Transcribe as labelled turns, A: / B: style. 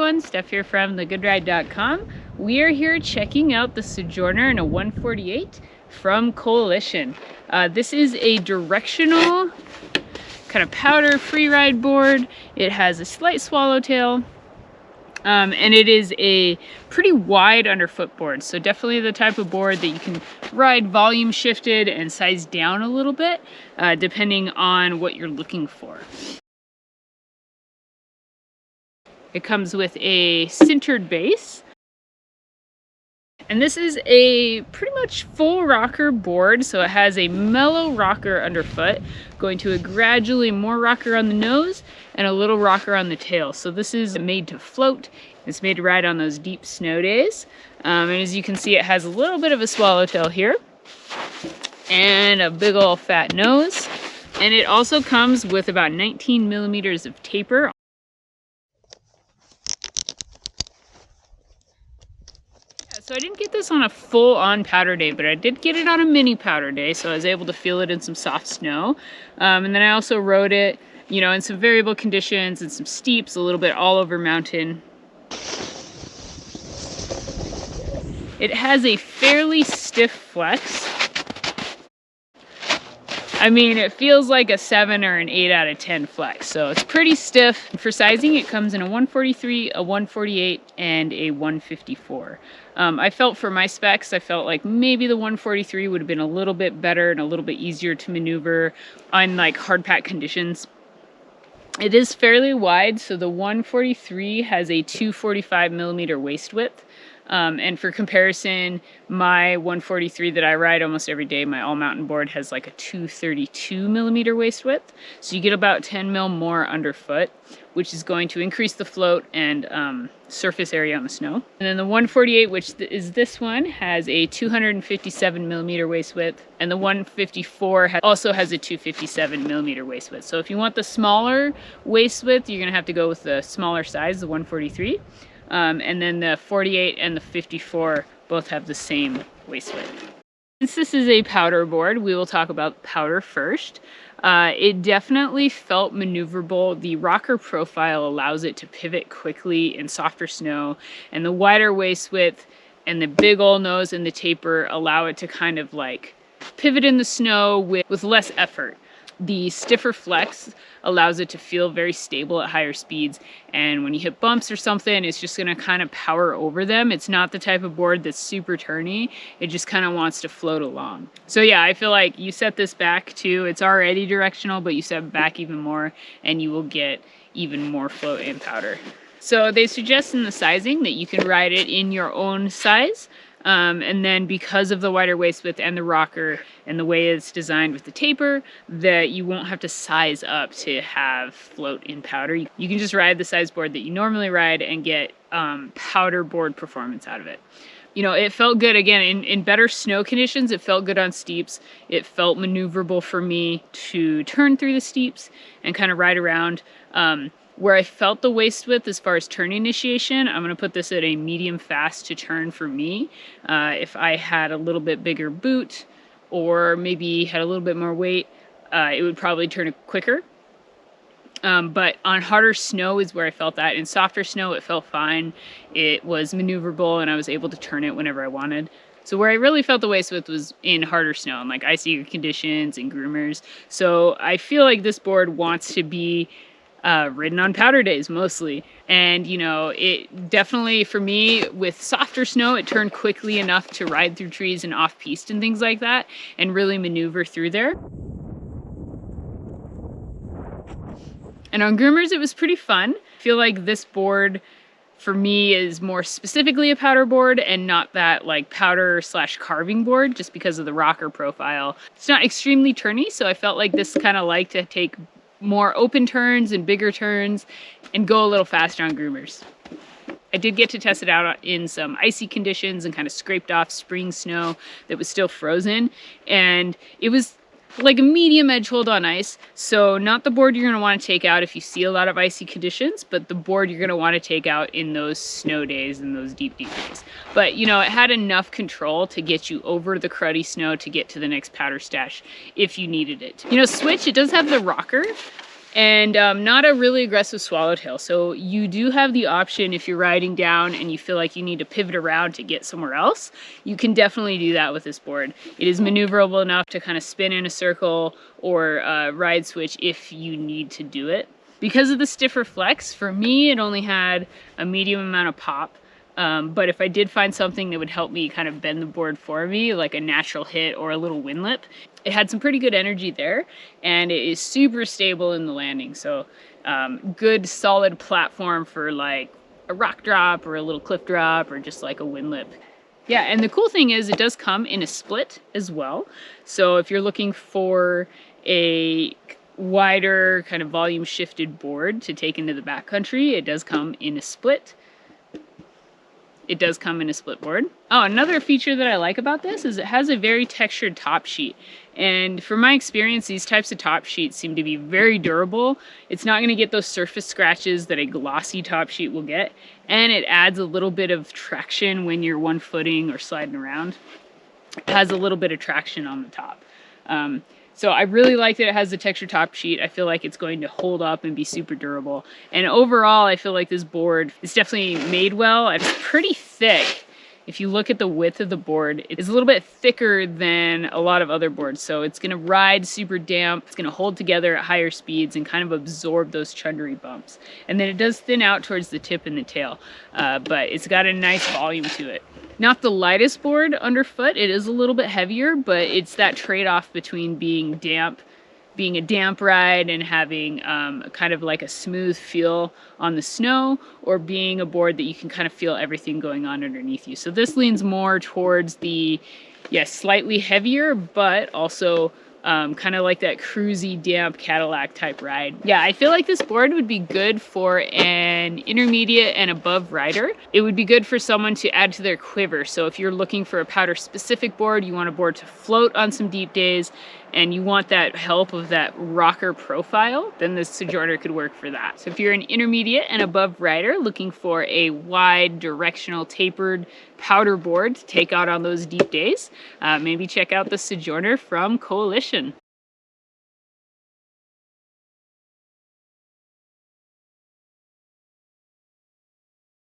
A: everyone, Steph here from thegoodraide.com. We are here checking out the Sojourner in a 148 from Coalition. This is a directional kind of powder free ride board. It has a slight swallowtail, and it is a pretty wide underfoot board. So definitely the type of board that you can ride volume shifted and size down a little bit, depending on what you're looking for. It comes with a sintered base. And this is a pretty much full rocker board, so it has a mellow rocker underfoot, going to a gradually more rocker on the nose and a little rocker on the tail. So this is made to float. It's made to ride on those deep snow days. And as you can see, it has a little bit of a swallowtail here and a big old fat nose. And it also comes with about 19 millimeters of taper. So I didn't get this on a full-on powder day, but I did get it on a mini powder day, so I was able to feel it in some soft snow. And then I also rode it, you know, in some variable conditions and some steeps, a little bit all over mountain. It has a fairly stiff flex. I mean, it feels like a 7 or an 8 out of 10 flex, so it's pretty stiff. For sizing, it comes in a 143, a 148, and a 154. I felt for my specs, I felt like maybe the 143 would have been a little bit better and a little bit easier to maneuver on like hard pack conditions. It is fairly wide, so the 143 has a 245 millimeter waist width. And for comparison, my 143 that I ride almost every day, my all mountain board, has like a 232 millimeter waist width. So you get about 10 mil more underfoot, which is going to increase the float and surface area on the snow. And then the 148, which is this one, has a 257 millimeter waist width. And the 154 also has a 257 millimeter waist width. So if you want the smaller waist width, you're going to have to go with the smaller size, the 143. And then the 48 and the 54 both have the same waist width. Since this is a powder board, we will talk about powder first. It definitely felt maneuverable. The rocker profile allows it to pivot quickly in softer snow, and the wider waist width and the big old nose and the taper allow it to kind of like pivot in the snow with less effort. The stiffer flex allows it to feel very stable at higher speeds, and when you hit bumps or something, it's just going to kind of power over them. It's not the type of board that's super turny. It just kind of wants to float along. So yeah, I feel like you set this back too. It's already directional, but you set back even more and you will get even more float and powder. So they suggest in the sizing that you can ride it in your own size. And then because of the wider waist width and the rocker and the way it's designed with the taper, that you won't have to size up to have float in powder. You can just ride the size board that you normally ride and get powder board performance out of it. You know, it felt good again in better snow conditions. It felt good on steeps. It felt maneuverable for me to turn through the steeps and kind of ride around. Where I felt the waist width as far as turn initiation, I'm going to put this at a medium fast to turn for me. If I had a little bit bigger boot or maybe had a little bit more weight, it would probably turn it quicker. But on harder snow is where I felt that. In softer snow, it felt fine. It was maneuverable and I was able to turn it whenever I wanted. So where I really felt the waist width was in harder snow, in like icy conditions and groomers. So I feel like this board wants to be ridden on powder days mostly. And you know, it definitely, for me, with softer snow, it turned quickly enough to ride through trees and off piste and things like that and really maneuver through there. And on groomers, it was pretty fun. I feel like this board for me is more specifically a powder board and not that like powder / carving board, just because of the rocker profile. It's not extremely turny, so I felt like this kind of liked to take more open turns and bigger turns and go a little faster on groomers. I did get to test it out in some icy conditions and kind of scraped off spring snow that was still frozen, and it was like a medium edge hold on ice. So not the board you're going to want to take out if you see a lot of icy conditions, but the board you're going to want to take out in those snow days and those deep days. But you know, it had enough control to get you over the cruddy snow to get to the next powder stash if you needed it. You know, switch, it does have the rocker, and not a really aggressive swallowtail. So you do have the option, if you're riding down and you feel like you need to pivot around to get somewhere else, you can definitely do that with this board. It is maneuverable enough to kind of spin in a circle or ride switch if you need to do it. Because of the stiffer flex, for me, it only had a medium amount of pop. But if I did find something that would help me kind of bend the board for me, like a natural hit or a little wind lip, it had some pretty good energy there, and it is super stable in the landing. So good solid platform for like a rock drop or a little cliff drop or just like a wind lip. Yeah, and the cool thing is it does come in a split as well. So if you're looking for a wider kind of volume shifted board to take into the backcountry, it does come in a split. It does come in a split board. Oh, another feature that I like about this is it has a very textured top sheet. And from my experience, these types of top sheets seem to be very durable. It's not going to get those surface scratches that a glossy top sheet will get. And it adds a little bit of traction when you're one footing or sliding around. It has a little bit of traction on the top. So I really like that it has the textured top sheet. I feel like it's going to hold up and be super durable. And overall, I feel like this board is definitely made well. It's pretty thick. If you look at the width of the board, it's a little bit thicker than a lot of other boards. So it's going to ride super damp. It's going to hold together at higher speeds and kind of absorb those chundery bumps. And then it does thin out towards the tip and the tail, but it's got a nice volume to it. Not the lightest board underfoot. It is a little bit heavier, but it's that trade-off between being a damp ride and having kind of like a smooth feel on the snow, or being a board that you can kind of feel everything going on underneath you. So this leans more towards the, yes, slightly heavier, but also kind of like that cruisy, damp Cadillac type ride. Yeah, I feel like this board would be good for an intermediate and above rider. It would be good for someone to add to their quiver. So if you're looking for a powder specific board, you want a board to float on some deep days, and you want that help of that rocker profile, then the Sojourner could work for that. So if you're an intermediate and above rider looking for a wide, directional, tapered powder board to take out on those deep days, maybe check out the Sojourner from Coalition.